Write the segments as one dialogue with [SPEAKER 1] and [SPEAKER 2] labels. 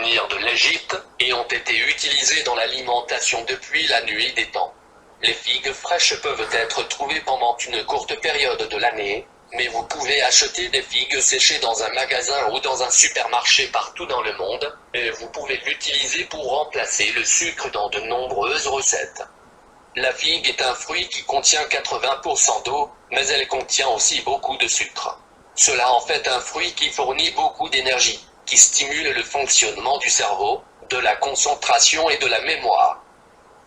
[SPEAKER 1] provenir de l'Égypte, et ont été utilisées dans l'alimentation depuis la nuit des temps. Les figues fraîches peuvent être trouvées pendant une courte période de l'année, mais vous pouvez acheter des figues séchées dans un magasin ou dans un supermarché partout dans le monde, et vous pouvez l'utiliser pour remplacer le sucre dans de nombreuses recettes. La figue est un fruit qui contient 80% d'eau, mais elle contient aussi beaucoup de sucre. Cela en fait un fruit qui fournit beaucoup d'énergie, qui stimule le fonctionnement du cerveau, de la concentration et de la mémoire.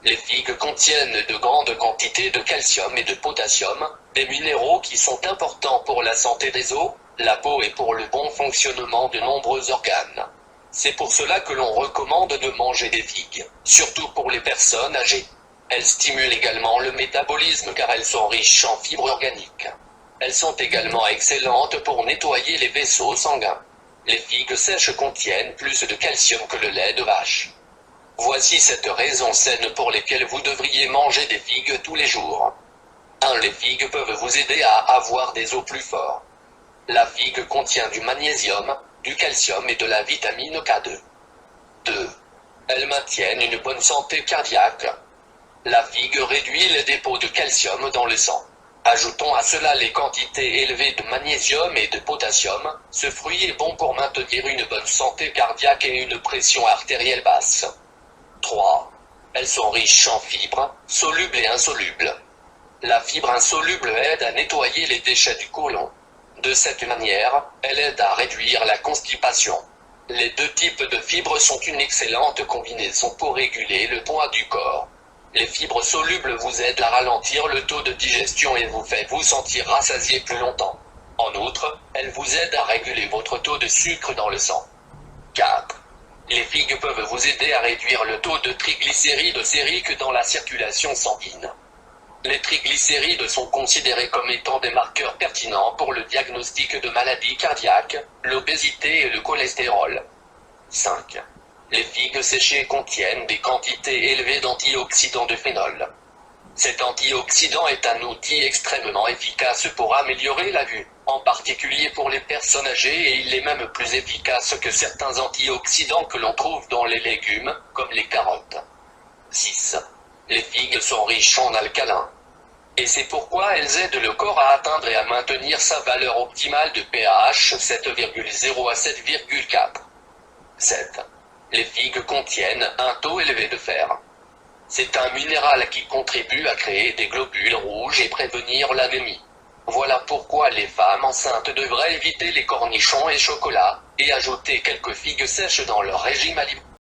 [SPEAKER 1] Les figues contiennent de grandes quantités de calcium et de potassium, des minéraux qui sont importants pour la santé des os, la peau et pour le bon fonctionnement de nombreux organes. C'est pour cela que l'on recommande de manger des figues, surtout pour les personnes âgées. Elles stimulent également le métabolisme car elles sont riches en fibres organiques. Elles sont également excellentes pour nettoyer les vaisseaux sanguins. Les figues sèches contiennent plus de calcium que le lait de vache. Voici 7 raisons saines pour lesquelles vous devriez manger des figues tous les jours. 1. Les figues peuvent vous aider à avoir des os plus forts. La figue contient du magnésium, du calcium et de la vitamine K2. 2. Elles maintiennent une bonne santé cardiaque. La figue réduit les dépôts de calcium dans le sang. Ajoutons à cela les quantités élevées de magnésium et de potassium, ce fruit est bon pour maintenir une bonne santé cardiaque et une pression artérielle basse. 3. Elles sont riches en fibres, solubles et insolubles. La fibre insoluble aide à nettoyer les déchets du côlon. De cette manière, elle aide à réduire la constipation. Les deux types de fibres sont une excellente combinaison pour réguler le poids du corps. Les fibres solubles vous aident à ralentir le taux de digestion et vous fait vous sentir rassasié plus longtemps. En outre, elles vous aident à réguler votre taux de sucre dans le sang. 4. Les figues peuvent vous aider à réduire le taux de triglycérides sériques dans la circulation sanguine. Les triglycérides sont considérés comme étant des marqueurs pertinents pour le diagnostic de maladies cardiaques, l'obésité et le cholestérol. 5. Les figues séchées contiennent des quantités élevées d'antioxydants de phénol. Cet antioxydant est un outil extrêmement efficace pour améliorer la vue, en particulier pour les personnes âgées, et il est même plus efficace que certains antioxydants que l'on trouve dans les légumes, comme les carottes. 6. Les figues sont riches en alcalins. Et c'est pourquoi elles aident le corps à atteindre et à maintenir sa valeur optimale de pH 7,0 à 7,4. 7. Les figues contiennent un taux élevé de fer. C'est un minéral qui contribue à créer des globules rouges et prévenir l'anémie. Voilà pourquoi les femmes enceintes devraient éviter les cornichons et chocolat, et ajouter quelques figues sèches dans leur régime alimentaire.